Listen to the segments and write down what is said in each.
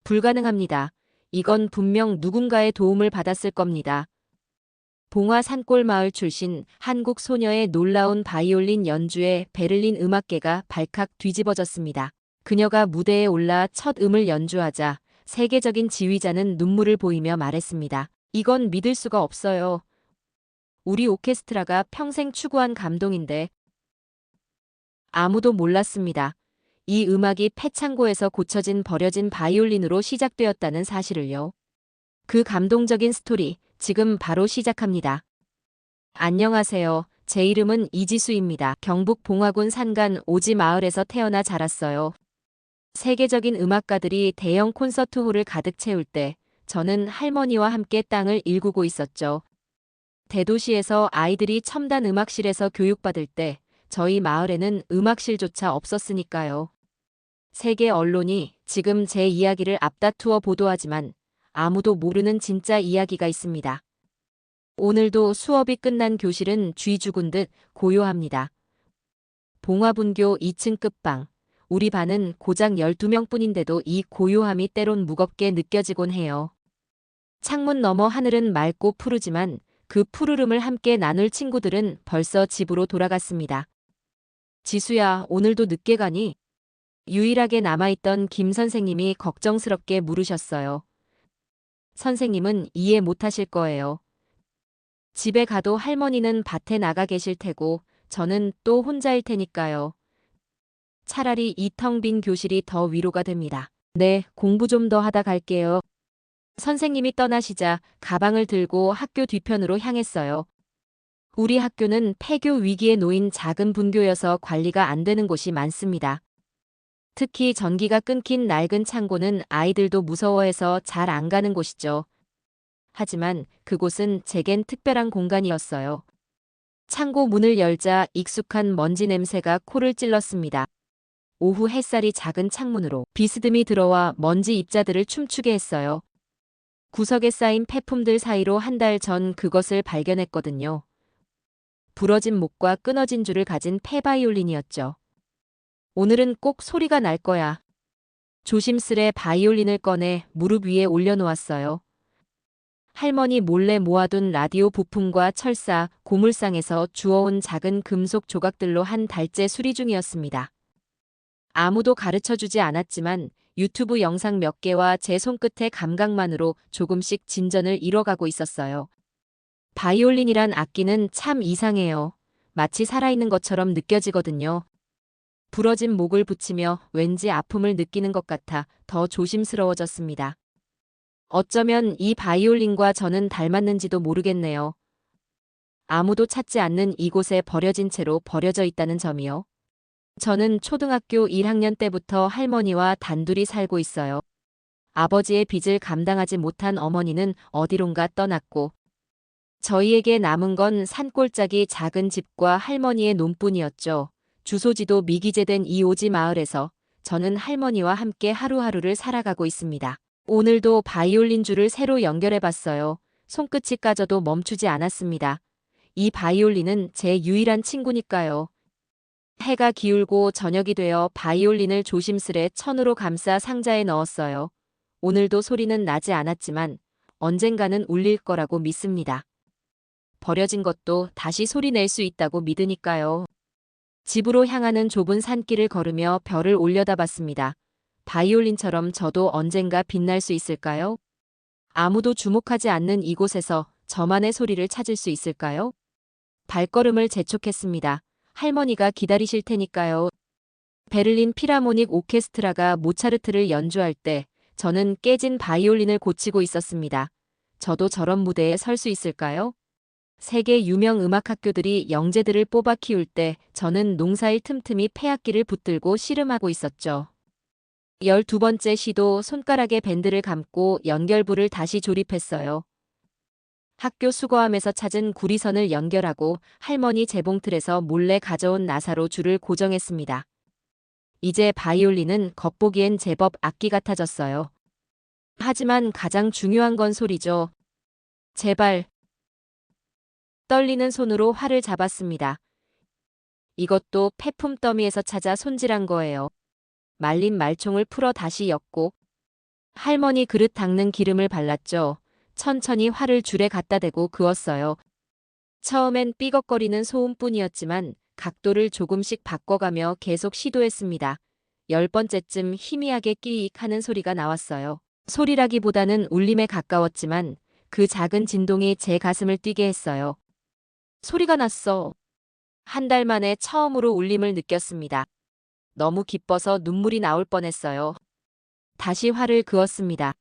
불가능합니다. 이건 분명 누군가의 도움을 받았을 겁니다. 봉화 산골마을 출신 한국 소녀의 놀라운 바이올린 연주에 베를린 음악계가 발칵 뒤집어졌습니다. 그녀가 무대에 올라 첫 음을 연주하자 세계적인 지휘자는 눈물을 보이며 말했습니다. 이건 믿을 수가 없어요. 우리 오케스트라가 평생 추구한 감동인데. 아무도 몰랐습니다. 이 음악이 폐창고에서 고쳐진 버려진 바이올린으로 시작되었다는 사실을요. 그 감동적인 스토리, 지금 바로 시작합니다. 안녕하세요. 제 이름은 이지수입니다. 경북 봉화군 산간 오지 마을에서 태어나 자랐어요. 세계적인 음악가들이 대형 콘서트홀을 가득 채울 때 저는 할머니와 함께 땅을 일구고 있었죠. 대도시에서 아이들이 첨단 음악실에서 교육받을 때 저희 마을에는 음악실조차 없었으니까요. 세계 언론이 지금 제 이야기를 앞다투어 보도하지만 아무도 모르는 진짜 이야기가 있습니다. 오늘도 수업이 끝난 교실은 쥐 죽은 듯 고요합니다. 봉화분교 2층 끝방. 우리 반은 고작 12명뿐인데도 이 고요함이 때론 무겁게 느껴지곤 해요. 창문 너머 하늘은 맑고 푸르지만 그 푸르름을 함께 나눌 친구들은 벌써 집으로 돌아갔습니다. 지수야, 오늘도 늦게 가니? 유일하게 남아있던 김 선생님이 걱정스럽게 물으셨어요. 선생님은 이해 못하실 거예요. 집에 가도 할머니는 밭에 나가 계실 테고 저는 또 혼자일 테니까요. 차라리 이 텅 빈 교실이 더 위로가 됩니다. 네, 공부 좀 더 하다 갈게요. 선생님이 떠나시자 가방을 들고 학교 뒤편으로 향했어요. 우리 학교는 폐교 위기에 놓인 작은 분교여서 관리가 안 되는 곳이 많습니다. 특히 전기가 끊긴 낡은 창고는 아이들도 무서워해서 잘 안 가는 곳이죠. 하지만 그곳은 제겐 특별한 공간이었어요. 창고 문을 열자 익숙한 먼지 냄새가 코를 찔렀습니다. 오후 햇살이 작은 창문으로 비스듬히 들어와 먼지 입자들을 춤추게 했어요. 구석에 쌓인 폐품들 사이로 한 달 전 그것을 발견했거든요. 부러진 목과 끊어진 줄을 가진 폐바이올린이었죠. 오늘은 꼭 소리가 날 거야. 조심스레 바이올린을 꺼내 무릎 위에 올려놓았어요. 할머니 몰래 모아둔 라디오 부품과 철사, 고물상에서 주워온 작은 금속 조각들로 한 달째 수리 중이었습니다. 아무도 가르쳐주지 않았지만 유튜브 영상 몇 개와 제 손끝의 감각만으로 조금씩 진전을 이뤄가고 있었어요. 바이올린이란 악기는 참 이상해요. 마치 살아있는 것처럼 느껴지거든요. 부러진 목을 붙이며 왠지 아픔을 느끼는 것 같아 더 조심스러워졌습니다. 어쩌면 이 바이올린과 저는 닮았는지도 모르겠네요. 아무도 찾지 않는 이곳에 버려진 채로 버려져 있다는 점이요. 저는 초등학교 1학년 때부터 할머니와 단둘이 살고 있어요. 아버지의 빚을 감당하지 못한 어머니는 어디론가 떠났고 저희에게 남은 건 산골짜기 작은 집과 할머니의 논뿐이었죠. 주소지도 미기재된 이 오지 마을에서 저는 할머니와 함께 하루하루를 살아가고 있습니다. 오늘도 바이올린 줄을 새로 연결해봤어요. 손끝이 까져도 멈추지 않았습니다. 이 바이올린은 제 유일한 친구니까요. 해가 기울고 저녁이 되어 바이올린을 조심스레 천으로 감싸 상자에 넣었어요. 오늘도 소리는 나지 않았지만 언젠가는 울릴 거라고 믿습니다. 버려진 것도 다시 소리 낼 수 있다고 믿으니까요. 집으로 향하는 좁은 산길을 걸으며 별을 올려다봤습니다. 바이올린처럼 저도 언젠가 빛날 수 있을까요? 아무도 주목하지 않는 이곳에서 저만의 소리를 찾을 수 있을까요? 발걸음을 재촉했습니다. 할머니가 기다리실 테니까요. 베를린 필하모닉 오케스트라가 모차르트를 연주할 때 저는 깨진 바이올린을 고치고 있었습니다. 저도 저런 무대에 설 수 있을까요? 세계 유명 음악 학교들이 영재들을 뽑아 키울 때 저는 농사일 틈틈이 폐악기를 붙들고 씨름하고 있었죠. 12번째 시도 손가락에 밴드를 감고 연결부를 다시 조립했어요. 학교 수거함에서 찾은 구리선을 연결하고 할머니 재봉틀에서 몰래 가져온 나사로 줄을 고정했습니다. 이제 바이올린은 겉보기엔 제법 악기 같아졌어요. 하지만 가장 중요한 건 소리죠. 제발. 떨리는 손으로 활을 잡았습니다. 이것도 폐품 더미에서 찾아 손질한 거예요. 말린 말총을 풀어 다시 엮고 할머니 그릇 닦는 기름을 발랐죠. 천천히 활을 줄에 갖다 대고 그었어요. 처음엔 삐걱거리는 소음뿐이었지만 각도를 조금씩 바꿔가며 계속 시도했습니다. 10번째쯤 희미하게 끼익 하는 소리가 나왔어요. 소리라기보다는 울림에 가까웠지만 그 작은 진동이 제 가슴을 뛰게 했어요. 소리가 났어. 한 달 만에 처음으로 울림을 느꼈습니다. 너무 기뻐서 눈물이 나올 뻔했어요. 다시 활을 그었습니다.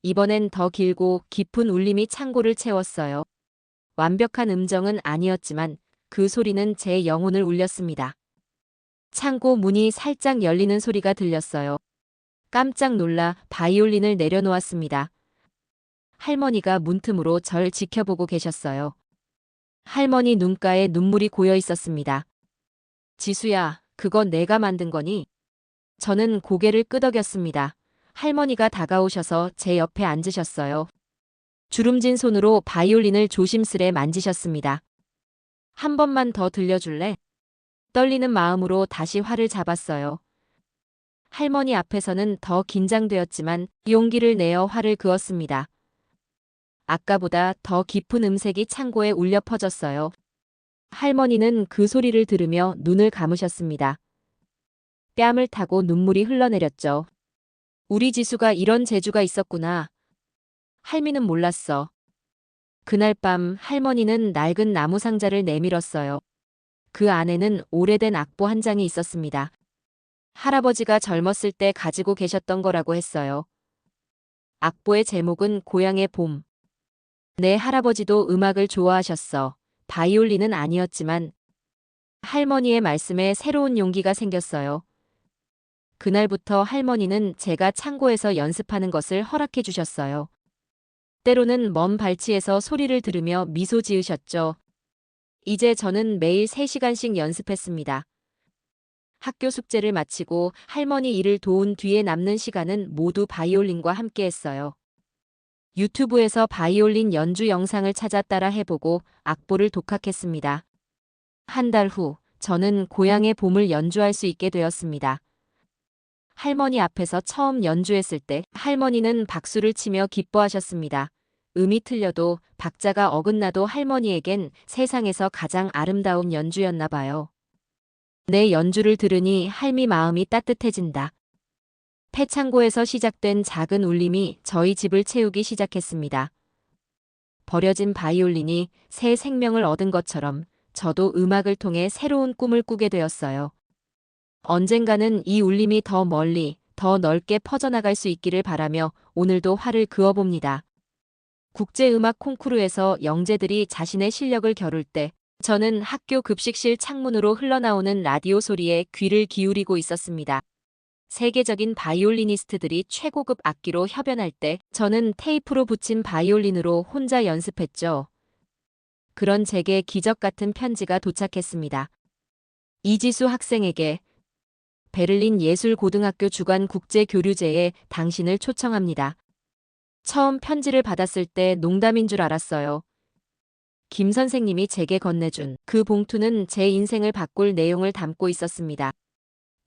이번엔 더 길고 깊은 울림이 창고를 채웠어요. 완벽한 음정은 아니었지만 그 소리는 제 영혼을 울렸습니다. 창고 문이 살짝 열리는 소리가 들렸어요. 깜짝 놀라 바이올린을 내려놓았습니다. 할머니가 문틈으로 절 지켜보고 계셨어요. 할머니 눈가에 눈물이 고여 있었습니다. 지수야, 그건 내가 만든 거니? 저는 고개를 끄덕였습니다. 할머니가 다가오셔서 제 옆에 앉으셨어요. 주름진 손으로 바이올린을 조심스레 만지셨습니다. 한 번만 더 들려줄래? 떨리는 마음으로 다시 활을 잡았어요. 할머니 앞에서는 더 긴장되었지만 용기를 내어 활을 그었습니다. 아까보다 더 깊은 음색이 창고에 울려 퍼졌어요. 할머니는 그 소리를 들으며 눈을 감으셨습니다. 뺨을 타고 눈물이 흘러내렸죠. 우리 지수가 이런 재주가 있었구나. 할미는 몰랐어. 그날 밤 할머니는 낡은 나무 상자를 내밀었어요. 그 안에는 오래된 악보 한 장이 있었습니다. 할아버지가 젊었을 때 가지고 계셨던 거라고 했어요. 악보의 제목은 고향의 봄. 내 할아버지도 음악을 좋아하셨어. 바이올린은 아니었지만 할머니의 말씀에 새로운 용기가 생겼어요. 그날부터 할머니는 제가 창고에서 연습하는 것을 허락해 주셨어요. 때로는 먼 발치에서 소리를 들으며 미소 지으셨죠. 이제 저는 매일 3시간씩 연습했습니다. 학교 숙제를 마치고 할머니 일을 도운 뒤에 남는 시간은 모두 바이올린과 함께 했어요. 유튜브에서 바이올린 연주 영상을 찾아 따라 해보고 악보를 독학했습니다. 한 달 후, 저는 고향의 봄을 연주할 수 있게 되었습니다. 할머니 앞에서 처음 연주했을 때 할머니는 박수를 치며 기뻐하셨습니다. 음이 틀려도 박자가 어긋나도 할머니에겐 세상에서 가장 아름다운 연주였나 봐요. 내 연주를 들으니 할미 마음이 따뜻해진다. 폐창고에서 시작된 작은 울림이 저희 집을 채우기 시작했습니다. 버려진 바이올린이 새 생명을 얻은 것처럼 저도 음악을 통해 새로운 꿈을 꾸게 되었어요. 언젠가는 이 울림이 더 멀리, 더 넓게 퍼져나갈 수 있기를 바라며 오늘도 활을 그어봅니다. 국제음악 콩쿠르에서 영재들이 자신의 실력을 겨룰 때 저는 학교 급식실 창문으로 흘러나오는 라디오 소리에 귀를 기울이고 있었습니다. 세계적인 바이올리니스트들이 최고급 악기로 협연할 때 저는 테이프로 붙인 바이올린으로 혼자 연습했죠. 그런 제게 기적 같은 편지가 도착했습니다. 이지수 학생에게 베를린 예술고등학교 주관 국제교류제에 당신을 초청합니다. 처음 편지를 받았을 때 농담인 줄 알았어요. 김 선생님이 제게 건네준 그 봉투는 제 인생을 바꿀 내용을 담고 있었습니다.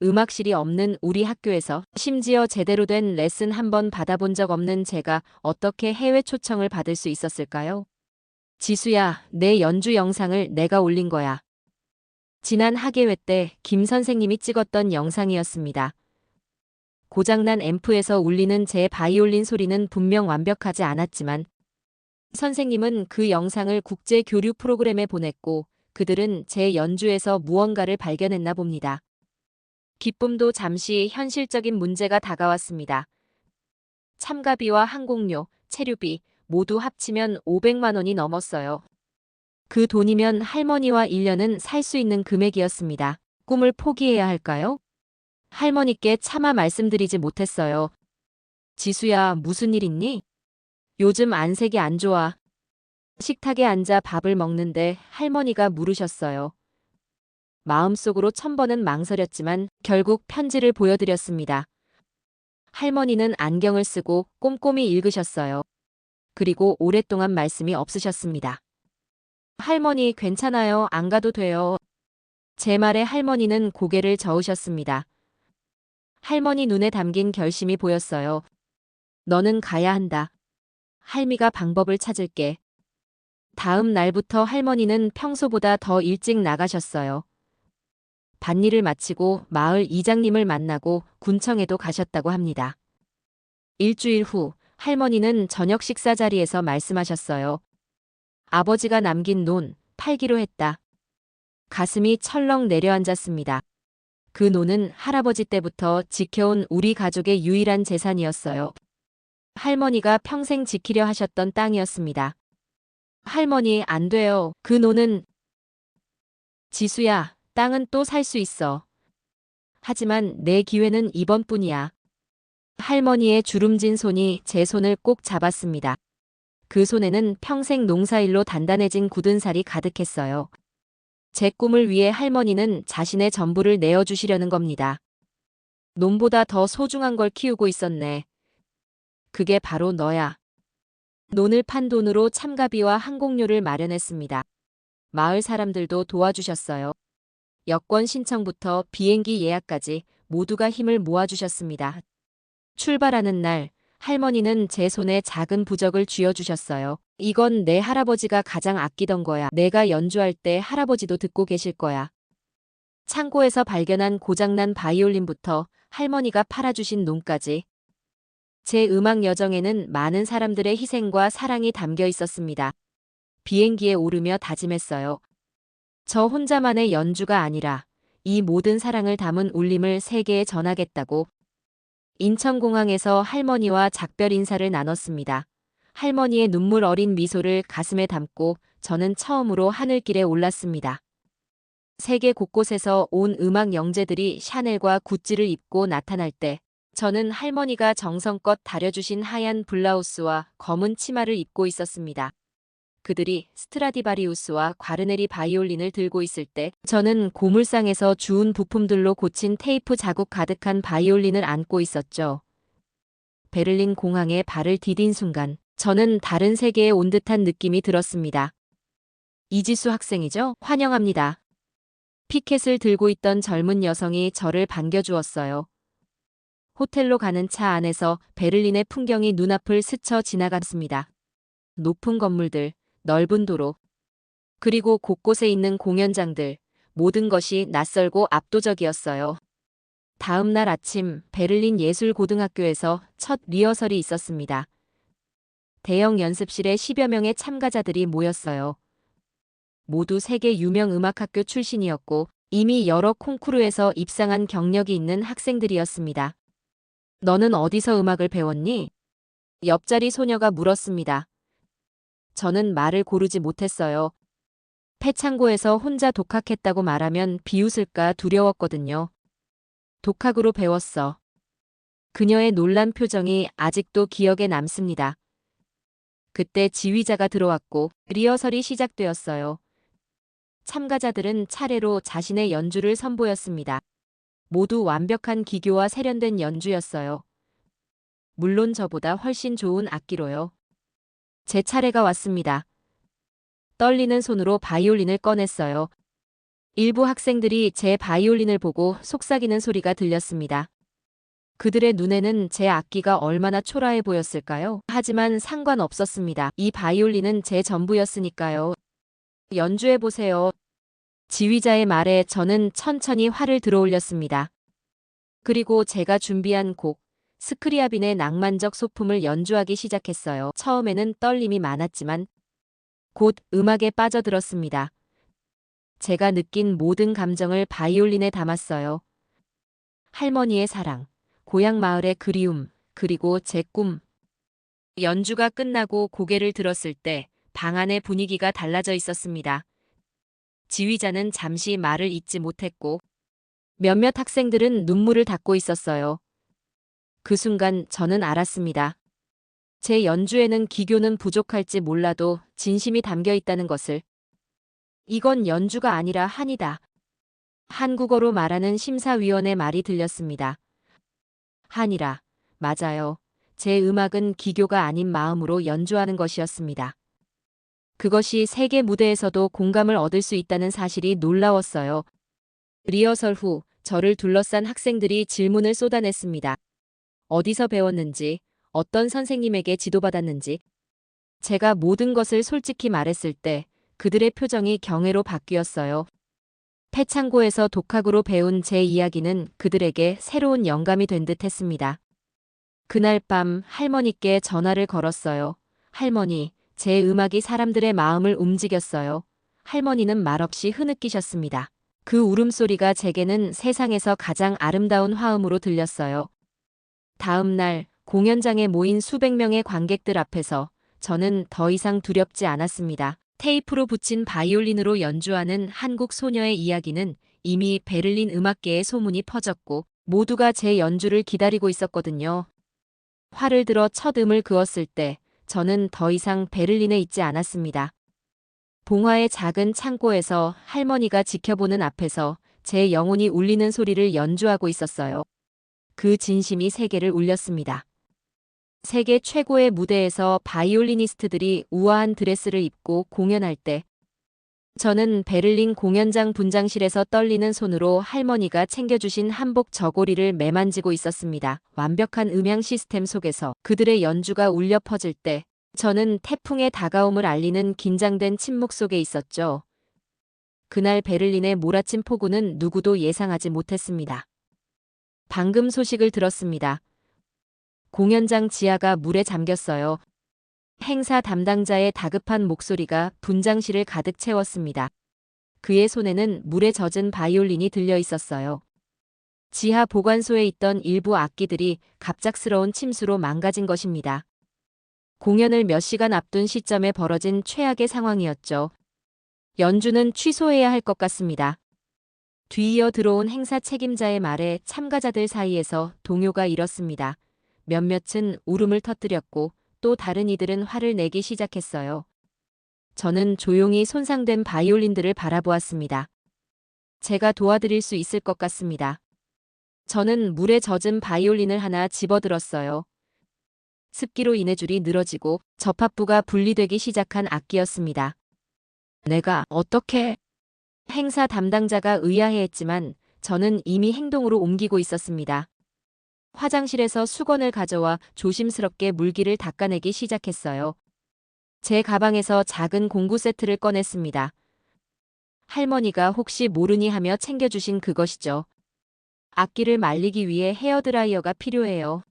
음악실이 없는 우리 학교에서 심지어 제대로 된 레슨 한 번 받아본 적 없는 제가 어떻게 해외 초청을 받을 수 있었을까요? 지수야, 내 연주 영상을 내가 올린 거야. 지난 학예회 때 김 선생님이 찍었던 영상이었습니다. 고장난 앰프에서 울리는 제 바이올린 소리는 분명 완벽하지 않았지만 선생님은 그 영상을 국제 교류 프로그램에 보냈고 그들은 제 연주에서 무언가를 발견했나 봅니다. 기쁨도 잠시 현실적인 문제가 다가왔습니다. 참가비와 항공료, 체류비 모두 합치면 500만 원이 넘었어요. 그 돈이면 할머니와 1년은 살 수 있는 금액이었습니다. 꿈을 포기해야 할까요? 할머니께 차마 말씀드리지 못했어요. 지수야, 무슨 일 있니? 요즘 안색이 안 좋아. 식탁에 앉아 밥을 먹는데 할머니가 물으셨어요. 마음속으로 1000번은 망설였지만 결국 편지를 보여드렸습니다. 할머니는 안경을 쓰고 꼼꼼히 읽으셨어요. 그리고 오랫동안 말씀이 없으셨습니다. 할머니 괜찮아요. 안 가도 돼요. 제 말에 할머니는 고개를 저으셨습니다. 할머니 눈에 담긴 결심이 보였어요. 너는 가야 한다. 할미가 방법을 찾을게. 다음 날부터 할머니는 평소보다 더 일찍 나가셨어요. 밭일을 마치고 마을 이장님을 만나고 군청에도 가셨다고 합니다. 일주일 후 할머니는 저녁 식사 자리에서 말씀하셨어요. 아버지가 남긴 논 팔기로 했다. 가슴이 철렁 내려앉았습니다. 그 논은 할아버지 때부터 지켜온 우리 가족의 유일한 재산이었어요. 할머니가 평생 지키려 하셨던 땅이었습니다. 할머니, 안 돼요. 그 논은. 지수야, 땅은 또 살 수 있어. 하지만 내 기회는 이번뿐이야. 할머니의 주름진 손이 제 손을 꼭 잡았습니다. 그 손에는 평생 농사일로 단단해진 굳은 살이 가득했어요. 제 꿈을 위해 할머니는 자신의 전부를 내어주시려는 겁니다. 논보다 더 소중한 걸 키우고 있었네. 그게 바로 너야. 논을 판 돈으로 참가비와 항공료를 마련했습니다. 마을 사람들도 도와주셨어요. 여권 신청부터 비행기 예약까지 모두가 힘을 모아주셨습니다. 출발하는 날, 할머니는 제 손에 작은 부적을 쥐어주셨어요. 이건 내 할아버지가 가장 아끼던 거야. 내가 연주할 때 할아버지도 듣고 계실 거야. 창고에서 발견한 고장난 바이올린부터 할머니가 팔아주신 논까지. 제 음악 여정에는 많은 사람들의 희생과 사랑이 담겨 있었습니다. 비행기에 오르며 다짐했어요. 저 혼자만의 연주가 아니라 이 모든 사랑을 담은 울림을 세계에 전하겠다고. 인천공항에서 할머니와 작별 인사를 나눴습니다. 할머니의 눈물 어린 미소를 가슴에 담고 저는 처음으로 하늘길에 올랐습니다. 세계 곳곳에서 온 음악 영재들이 샤넬과 구찌를 입고 나타날 때 저는 할머니가 정성껏 다려주신 하얀 블라우스와 검은 치마를 입고 있었습니다. 그들이 스트라디바리우스와 과르네리 바이올린을 들고 있을 때 저는 고물상에서 주운 부품들로 고친 테이프 자국 가득한 바이올린을 안고 있었죠. 베를린 공항에 발을 디딘 순간 저는 다른 세계에 온 듯한 느낌이 들었습니다. 이지수 학생이죠? 환영합니다. 피켓을 들고 있던 젊은 여성이 저를 반겨주었어요. 호텔로 가는 차 안에서 베를린의 풍경이 눈앞을 스쳐 지나갔습니다. 높은 건물들, 넓은 도로, 그리고 곳곳에 있는 공연장들, 모든 것이 낯설고 압도적이었어요. 다음 날 아침 베를린 예술고등학교에서 첫 리허설이 있었습니다. 대형 연습실에 10여 명의 참가자들이 모였어요. 모두 세계 유명 음악학교 출신이었고 이미 여러 콩쿠르에서 입상한 경력이 있는 학생들이었습니다. 너는 어디서 음악을 배웠니? 옆자리 소녀가 물었습니다. 저는 말을 고르지 못했어요. 폐창고에서 혼자 독학했다고 말하면 비웃을까 두려웠거든요. 독학으로 배웠어. 그녀의 놀란 표정이 아직도 기억에 남습니다. 그때 지휘자가 들어왔고 리허설이 시작되었어요. 참가자들은 차례로 자신의 연주를 선보였습니다. 모두 완벽한 기교와 세련된 연주였어요. 물론 저보다 훨씬 좋은 악기로요. 제 차례가 왔습니다. 떨리는 손으로 바이올린을 꺼냈어요. 일부 학생들이 제 바이올린을 보고 속삭이는 소리가 들렸습니다. 그들의 눈에는 제 악기가 얼마나 초라해 보였을까요? 하지만 상관없었습니다. 이 바이올린은 제 전부였으니까요. 연주해보세요. 지휘자의 말에 저는 천천히 활을 들어올렸습니다. 그리고 제가 준비한 곡, 스크리아빈의 낭만적 소품을 연주하기 시작했어요. 처음에는 떨림이 많았지만 곧 음악에 빠져들었습니다. 제가 느낀 모든 감정을 바이올린에 담았어요. 할머니의 사랑, 고향 마을의 그리움, 그리고 제 꿈. 연주가 끝나고 고개를 들었을 때 방 안의 분위기가 달라져 있었습니다. 지휘자는 잠시 말을 잇지 못했고 몇몇 학생들은 눈물을 닦고 있었어요. 그 순간 저는 알았습니다. 제 연주에는 기교는 부족할지 몰라도 진심이 담겨 있다는 것을. 이건 연주가 아니라 한이다. 한국어로 말하는 심사위원의 말이 들렸습니다. 한이라. 맞아요. 제 음악은 기교가 아닌 마음으로 연주하는 것이었습니다. 그것이 세계 무대에서도 공감을 얻을 수 있다는 사실이 놀라웠어요. 리허설 후 저를 둘러싼 학생들이 질문을 쏟아냈습니다. 어디서 배웠는지, 어떤 선생님에게 지도받았는지. 제가 모든 것을 솔직히 말했을 때 그들의 표정이 경외로 바뀌었어요. 패창고에서 독학으로 배운 제 이야기는 그들에게 새로운 영감이 된 듯 했습니다. 그날 밤 할머니께 전화를 걸었어요. 할머니, 제 음악이 사람들의 마음을 움직였어요. 할머니는 말없이 흐느끼셨습니다. 그 울음소리가 제게는 세상에서 가장 아름다운 화음으로 들렸어요. 다음 날 공연장에 모인 수백 명의 관객들 앞에서 저는 더 이상 두렵지 않았습니다. 테이프로 붙인 바이올린으로 연주하는 한국 소녀의 이야기는 이미 베를린 음악계에 소문이 퍼졌고 모두가 제 연주를 기다리고 있었거든요. 활을 들어 첫 음을 그었을 때 저는 더 이상 베를린에 있지 않았습니다. 봉화의 작은 창고에서 할머니가 지켜보는 앞에서 제 영혼이 울리는 소리를 연주하고 있었어요. 그 진심이 세계를 울렸습니다. 세계 최고의 무대에서 바이올리니스트들이 우아한 드레스를 입고 공연할 때 저는 베를린 공연장 분장실에서 떨리는 손으로 할머니가 챙겨주신 한복 저고리를 매만지고 있었습니다. 완벽한 음향 시스템 속에서 그들의 연주가 울려 퍼질 때 저는 태풍의 다가옴을 알리는 긴장된 침묵 속에 있었죠. 그날 베를린의 몰아친 폭우는 누구도 예상하지 못했습니다. 방금 소식을 들었습니다. 공연장 지하가 물에 잠겼어요. 행사 담당자의 다급한 목소리가 분장실을 가득 채웠습니다. 그의 손에는 물에 젖은 바이올린이 들려 있었어요. 지하 보관소에 있던 일부 악기들이 갑작스러운 침수로 망가진 것입니다. 공연을 몇 시간 앞둔 시점에 벌어진 최악의 상황이었죠. 연주는 취소해야 할 것 같습니다. 뒤이어 들어온 행사 책임자의 말에 참가자들 사이에서 동요가 일었습니다. 몇몇은 울음을 터뜨렸고 또 다른 이들은 화를 내기 시작했어요. 저는 조용히 손상된 바이올린들을 바라보았습니다. 제가 도와드릴 수 있을 것 같습니다. 저는 물에 젖은 바이올린을 하나 집어들었어요. 습기로 인해 줄이 늘어지고 접합부가 분리되기 시작한 악기였습니다. 내가 어떻게? 행사 담당자가 의아해했지만 저는 이미 행동으로 옮기고 있었습니다. 화장실에서 수건을 가져와 조심스럽게 물기를 닦아내기 시작했어요. 제 가방에서 작은 공구 세트를 꺼냈습니다. 할머니가 혹시 모르니 하며 챙겨주신 그것이죠. 악기를 말리기 위해 헤어드라이어가 필요해요.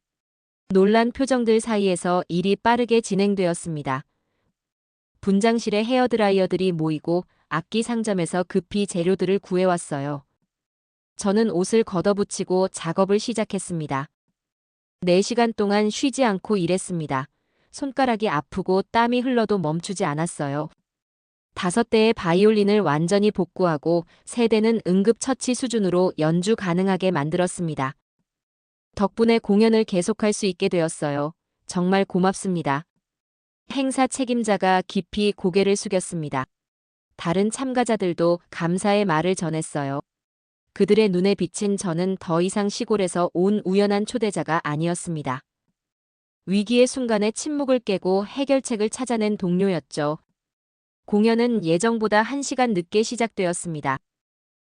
놀란 표정들 사이에서 일이 빠르게 진행되었습니다. 분장실에 헤어드라이어들이 모이고 악기 상점에서 급히 재료들을 구해왔어요. 저는 옷을 걷어붙이고 작업을 시작했습니다. 4시간 동안 쉬지 않고 일했습니다. 손가락이 아프고 땀이 흘러도 멈추지 않았어요. 5대의 바이올린을 완전히 복구하고 3대는 응급처치 수준으로 연주 가능하게 만들었습니다. 덕분에 공연을 계속할 수 있게 되었어요. 정말 고맙습니다. 행사 책임자가 깊이 고개를 숙였습니다. 다른 참가자들도 감사의 말을 전했어요. 그들의 눈에 비친 저는 더 이상 시골에서 온 우연한 초대자가 아니었습니다. 위기의 순간에 침묵을 깨고 해결책을 찾아낸 동료였죠. 공연은 예정보다 1시간 늦게 시작되었습니다.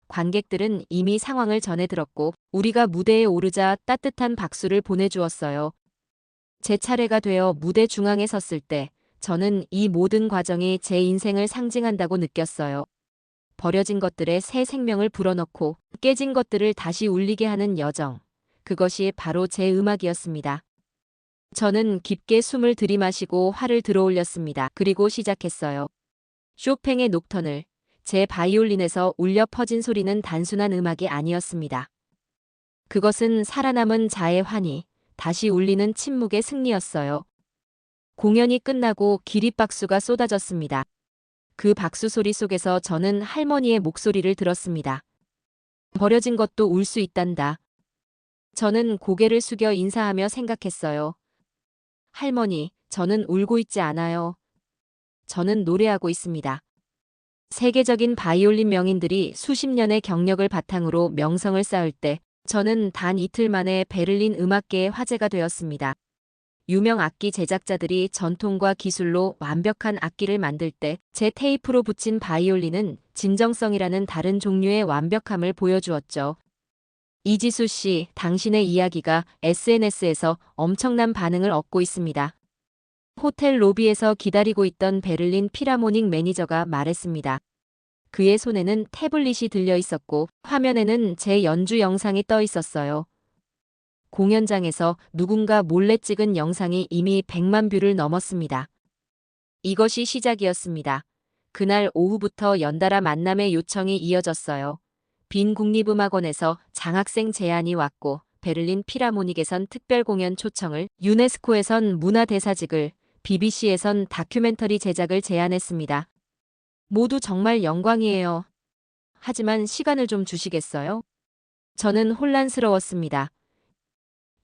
관객들은 이미 상황을 전해 들었고 우리가 무대에 오르자 따뜻한 박수를 보내주었어요. 제 차례가 되어 무대 중앙에 섰을 때 저는 이 모든 과정이 제 인생을 상징한다고 느꼈어요. 버려진 것들에 새 생명을 불어넣고 깨진 것들을 다시 울리게 하는 여정. 그것이 바로 제 음악이었습니다. 저는 깊게 숨을 들이마시고 활을 들어올렸습니다. 그리고 시작했어요. 쇼팽의 녹턴을. 제 바이올린에서 울려 퍼진 소리는 단순한 음악이 아니었습니다. 그것은 살아남은 자의 환희, 다시 울리는 침묵의 승리였어요. 공연이 끝나고 기립박수가 쏟아졌습니다. 그 박수 소리 속에서 저는 할머니의 목소리를 들었습니다. 버려진 것도 울 수 있단다. 저는 고개를 숙여 인사하며 생각했어요. 할머니, 저는 울고 있지 않아요. 저는 노래하고 있습니다. 세계적인 바이올린 명인들이 수십 년의 경력을 바탕으로 명성을 쌓을 때 저는 단 이틀 만에 베를린 음악계의 화제가 되었습니다. 유명 악기 제작자들이 전통과 기술로 완벽한 악기를 만들 때 제 테이프로 붙인 바이올린은 진정성이라는 다른 종류의 완벽함을 보여주었죠. 이지수 씨, 당신의 이야기가 SNS에서 엄청난 반응을 얻고 있습니다. 호텔 로비에서 기다리고 있던 베를린 필하모닉 매니저가 말했습니다. 그의 손에는 태블릿이 들려 있었고 화면에는 제 연주 영상이 떠 있었어요. 공연장에서 누군가 몰래 찍은 영상이 이미 100만 뷰를 넘었습니다. 이것이 시작이었습니다. 그날 오후부터 연달아 만남의 요청이 이어졌어요. 빈 국립음악원에서 장학생 제안이 왔고 베를린 필하모닉에선 특별 공연 초청을, 유네스코에선 문화대사직을, BBC에선 다큐멘터리 제작을 제안했습니다. 모두 정말 영광이에요. 하지만 시간을 좀 주시겠어요? 저는 혼란스러웠습니다.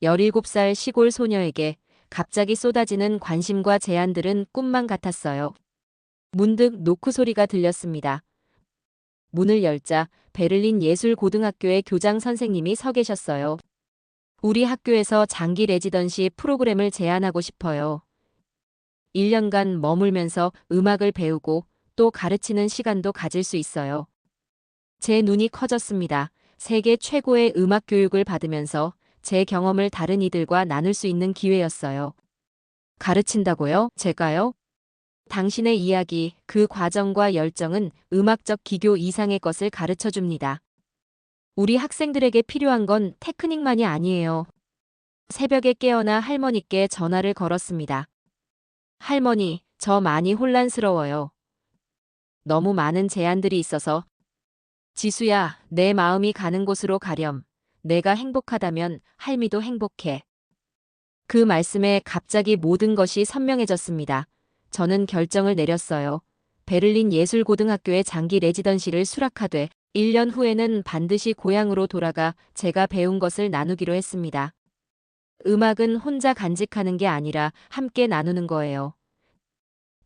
17살 시골 소녀에게 갑자기 쏟아지는 관심과 제안들은 꿈만 같았어요. 문득 노크 소리가 들렸습니다. 문을 열자 베를린 예술고등학교의 교장 선생님이 서 계셨어요. 우리 학교에서 장기 레지던시 프로그램을 제안하고 싶어요. 1년간 머물면서 음악을 배우고 또 가르치는 시간도 가질 수 있어요. 제 눈이 커졌습니다. 세계 최고의 음악 교육을 받으면서 제 경험을 다른 이들과 나눌 수 있는 기회였어요. 가르친다고요? 제가요? 당신의 이야기, 그 과정과 열정은 음악적 기교 이상의 것을 가르쳐 줍니다. 우리 학생들에게 필요한 건 테크닉만이 아니에요. 새벽에 깨어나 할머니께 전화를 걸었습니다. 할머니, 저 많이 혼란스러워요. 너무 많은 제안들이 있어서. 지수야, 내 마음이 가는 곳으로 가렴. 내가 행복하다면 할미도 행복해. 그 말씀에 갑자기 모든 것이 선명해졌습니다. 저는 결정을 내렸어요. 베를린 예술고등학교의 장기 레지던시를 수락하되 1년 후에는 반드시 고향으로 돌아가 제가 배운 것을 나누기로 했습니다. 음악은 혼자 간직하는 게 아니라 함께 나누는 거예요.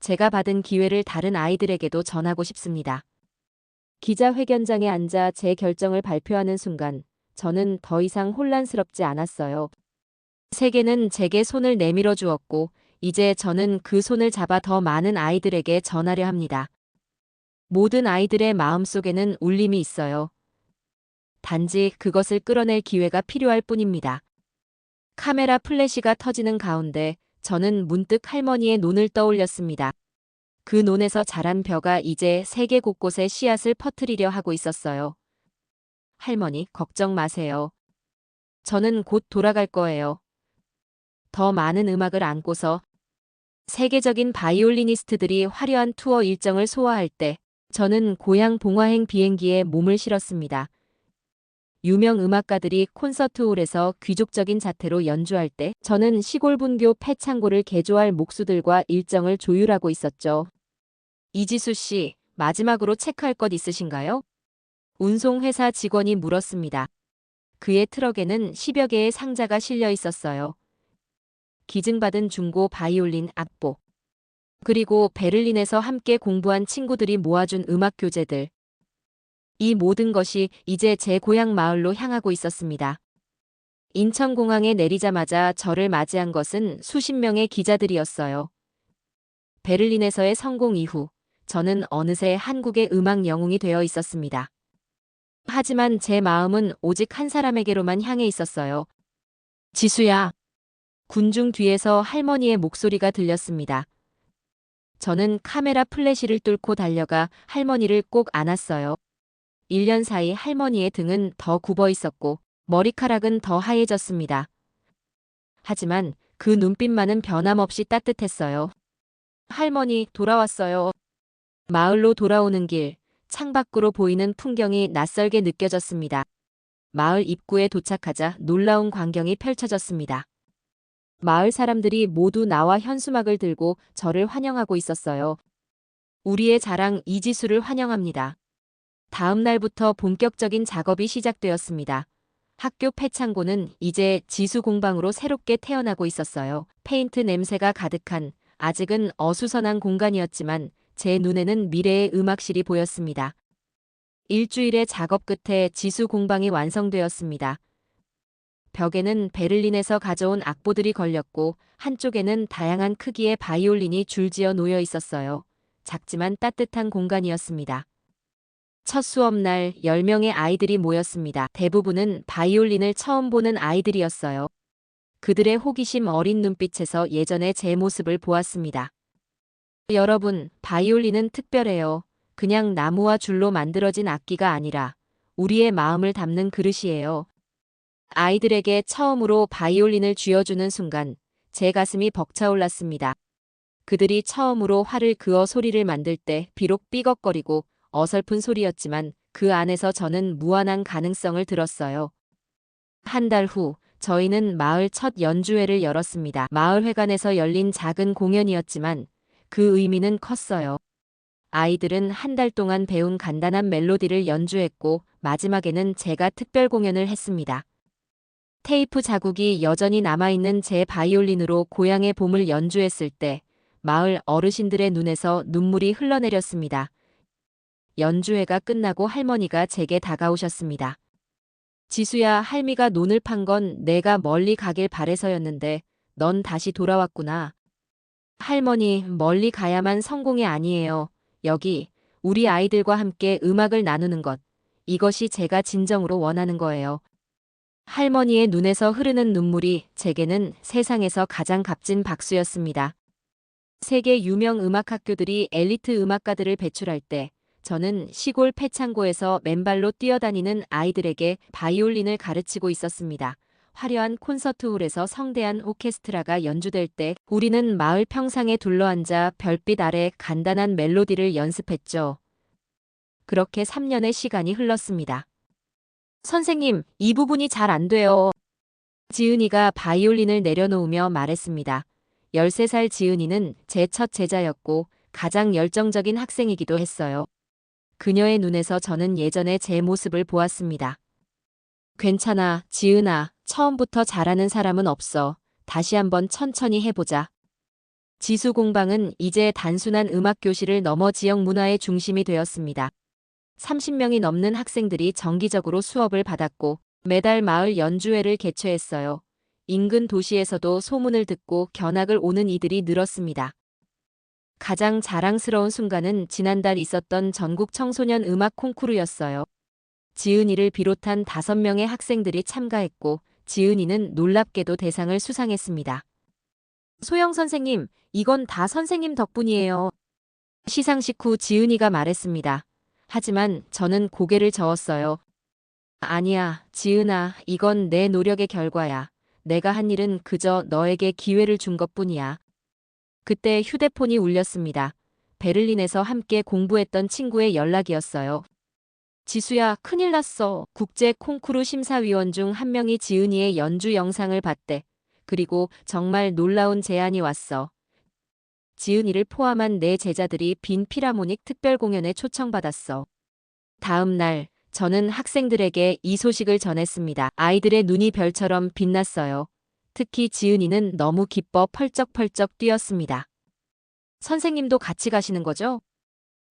제가 받은 기회를 다른 아이들에게도 전하고 싶습니다. 기자회견장에 앉아 제 결정을 발표하는 순간 저는 더 이상 혼란스럽지 않았어요. 세계는 제게 손을 내밀어 주었고 이제 저는 그 손을 잡아 더 많은 아이들에게 전하려 합니다. 모든 아이들의 마음속에는 울림이 있어요. 단지 그것을 끌어낼 기회가 필요할 뿐입니다. 카메라 플래시가 터지는 가운데 저는 문득 할머니의 논을 떠올렸습니다. 그 논에서 자란 벼가 이제 세계 곳곳에 씨앗을 퍼뜨리려 하고 있었어요. 할머니, 걱정 마세요. 저는 곧 돌아갈 거예요. 더 많은 음악을 안고서 세계적인 바이올리니스트들이 화려한 투어 일정을 소화할 때 저는 고향 봉화행 비행기에 몸을 실었습니다. 유명 음악가들이 콘서트홀에서 귀족적인 자태로 연주할 때 저는 시골 분교 폐창고를 개조할 목수들과 일정을 조율하고 있었죠. 이지수 씨, 마지막으로 체크할 것 있으신가요? 운송회사 직원이 물었습니다. 그의 트럭에는 10여 개의 상자가 실려 있었어요. 기증받은 중고 바이올린 악보. 그리고 베를린에서 함께 공부한 친구들이 모아준 음악 교재들. 이 모든 것이 이제 제 고향 마을로 향하고 있었습니다. 인천공항에 내리자마자 저를 맞이한 것은 수십 명의 기자들이었어요. 베를린에서의 성공 이후 저는 어느새 한국의 음악 영웅이 되어 있었습니다. 하지만 제 마음은 오직 한 사람에게로만 향해 있었어요. 지수야. 군중 뒤에서 할머니의 목소리가 들렸습니다. 저는 카메라 플래시를 뚫고 달려가 할머니를 꼭 안았어요. 1년 사이 할머니의 등은 더 굽어 있었고 머리카락은 더 하얘졌습니다. 하지만 그 눈빛만은 변함없이 따뜻했어요. 할머니, 돌아왔어요. 마을로 돌아오는 길, 창밖으로 보이는 풍경이 낯설게 느껴졌습니다. 마을 입구에 도착하자 놀라운 광경이 펼쳐졌습니다. 마을 사람들이 모두 나와 현수막을 들고 저를 환영하고 있었어요. 우리의 자랑 이지수를 환영합니다. 다음 날부터 본격적인 작업이 시작되었습니다. 학교 폐창고는 이제 지수 공방으로 새롭게 태어나고 있었어요. 페인트 냄새가 가득한, 아직은 어수선한 공간이었지만 제 눈에는 미래의 음악실이 보였습니다. 일주일의 작업 끝에 지수 공방이 완성되었습니다. 벽에는 베를린에서 가져온 악보들이 걸렸고 한쪽에는 다양한 크기의 바이올린이 줄지어 놓여 있었어요. 작지만 따뜻한 공간이었습니다. 첫 수업날 10명의 아이들이 모였습니다. 대부분은 바이올린을 처음 보는 아이들이었어요. 그들의 호기심 어린 눈빛에서 예전의 제 모습을 보았습니다. 여러분, 바이올린은 특별해요. 그냥 나무와 줄로 만들어진 악기가 아니라 우리의 마음을 담는 그릇이에요. 아이들에게 처음으로 바이올린을 쥐어주는 순간 제 가슴이 벅차올랐습니다. 그들이 처음으로 활을 그어 소리를 만들 때 비록 삐걱거리고 어설픈 소리였지만 그 안에서 저는 무한한 가능성을 들었어요. 한 달 후 저희는 마을 첫 연주회를 열었습니다. 마을회관에서 열린 작은 공연이었지만 그 의미는 컸어요. 아이들은 한 달 동안 배운 간단한 멜로디를 연주했고 마지막에는 제가 특별 공연을 했습니다. 테이프 자국이 여전히 남아있는 제 바이올린으로 고향의 봄을 연주했을 때 마을 어르신들의 눈에서 눈물이 흘러내렸습니다. 연주회가 끝나고 할머니가 제게 다가오셨습니다. 지수야, 할미가 논을 판 건 내가 멀리 가길 바래서였는데 넌 다시 돌아왔구나. 할머니, 멀리 가야만 성공이 아니에요. 여기 우리 아이들과 함께 음악을 나누는 것. 이것이 제가 진정으로 원하는 거예요. 할머니의 눈에서 흐르는 눈물이 제게는 세상에서 가장 값진 박수였습니다. 세계 유명 음악학교들이 엘리트 음악가들을 배출할 때 저는 시골 폐창고에서 맨발로 뛰어다니는 아이들에게 바이올린을 가르치고 있었습니다. 화려한 콘서트홀에서 성대한 오케스트라가 연주될 때 우리는 마을 평상에 둘러앉아 별빛 아래 간단한 멜로디를 연습했죠. 그렇게 3년의 시간이 흘렀습니다. 선생님, 이 부분이 잘 안 돼요. 지은이가 바이올린을 내려놓으며 말했습니다. 13살 지은이는 제 첫 제자였고 가장 열정적인 학생이기도 했어요. 그녀의 눈에서 저는 예전의 제 모습을 보았습니다. 괜찮아, 지은아. 처음부터 잘하는 사람은 없어. 다시 한번 천천히 해보자. 지수공방은 이제 단순한 음악 교실을 넘어 지역 문화의 중심이 되었습니다. 30명이 넘는 학생들이 정기적으로 수업을 받았고 매달 마을 연주회를 개최했어요. 인근 도시에서도 소문을 듣고 견학을 오는 이들이 늘었습니다. 가장 자랑스러운 순간은 지난달 있었던 전국 청소년 음악 콩쿠르였어요. 지은이를 비롯한 5명의 학생들이 참가했고 지은이는 놀랍게도 대상을 수상했습니다. 소영 선생님, 이건 다 선생님 덕분이에요. 시상식 후 지은이가 말했습니다. 하지만 저는 고개를 저었어요. 아니야, 지은아, 이건 내 노력의 결과야. 내가 한 일은 그저 너에게 기회를 준 것뿐이야. 그때 휴대폰이 울렸습니다. 베를린에서 함께 공부했던 친구의 연락이었어요. 지수야, 큰일 났어. 국제 콩쿠르 심사위원 중 한 명이 지은이의 연주 영상을 봤대. 그리고 정말 놀라운 제안이 왔어. 지은이를 포함한 4제자들이 빈 피라모닉 특별 공연에 초청받았어. 다음 날, 저는 학생들에게 이 소식을 전했습니다. 아이들의 눈이 별처럼 빛났어요. 특히 지은이는 너무 기뻐 펄쩍펄쩍 뛰었습니다. 선생님도 같이 가시는 거죠?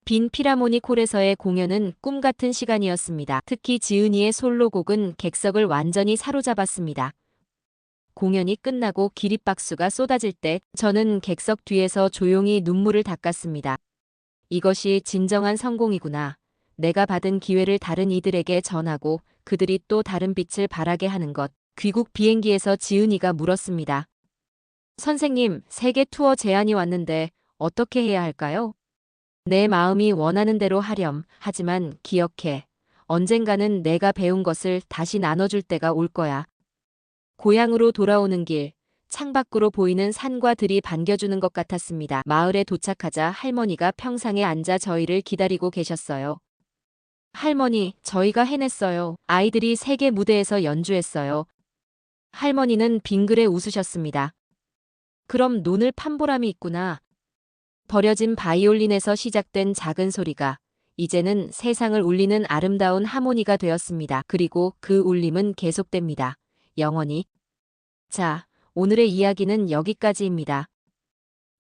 빈 피라모닉 홀에서의 공연은 꿈같은 시간이었습니다. 특히 지은이의 솔로곡은 객석을 완전히 사로잡았습니다. 공연이 끝나고 기립박수가 쏟아질 때 저는 객석 뒤에서 조용히 눈물을 닦았습니다. 이것이 진정한 성공이구나. 내가 받은 기회를 다른 이들에게 전하고 그들이 또 다른 빛을 발하게 하는 것. 귀국 비행기에서 지은이가 물었습니다. 선생님, 세계 투어 제안이 왔는데 어떻게 해야 할까요? 내 마음이 원하는 대로 하렴. 하지만 기억해. 언젠가는 내가 배운 것을 다시 나눠줄 때가 올 거야. 고향으로 돌아오는 길, 창밖으로 보이는 산과 들이 반겨주는 것 같았습니다. 마을에 도착하자 할머니가 평상에 앉아 저희를 기다리고 계셨어요. 할머니, 저희가 해냈어요. 아이들이 세계 무대에서 연주했어요. 할머니는 빙그레 웃으셨습니다. 그럼 논을 판 보람이 있구나. 버려진 바이올린에서 시작된 작은 소리가 이제는 세상을 울리는 아름다운 하모니가 되었습니다. 그리고 그 울림은 계속됩니다. 영원히. 자, 오늘의 이야기는 여기까지입니다.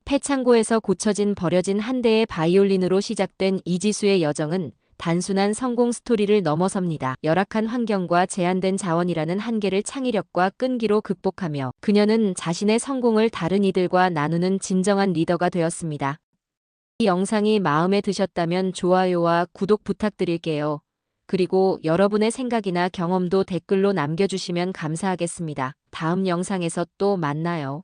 폐창고에서 고쳐진 버려진 한 대의 바이올린으로 시작된 이지수의 여정은 단순한 성공 스토리를 넘어섭니다. 열악한 환경과 제한된 자원이라는 한계를 창의력과 끈기로 극복하며 그녀는 자신의 성공을 다른 이들과 나누는 진정한 리더가 되었습니다. 이 영상이 마음에 드셨다면 좋아요와 구독 부탁드릴게요. 그리고 여러분의 생각이나 경험도 댓글로 남겨주시면 감사하겠습니다. 다음 영상에서 또 만나요.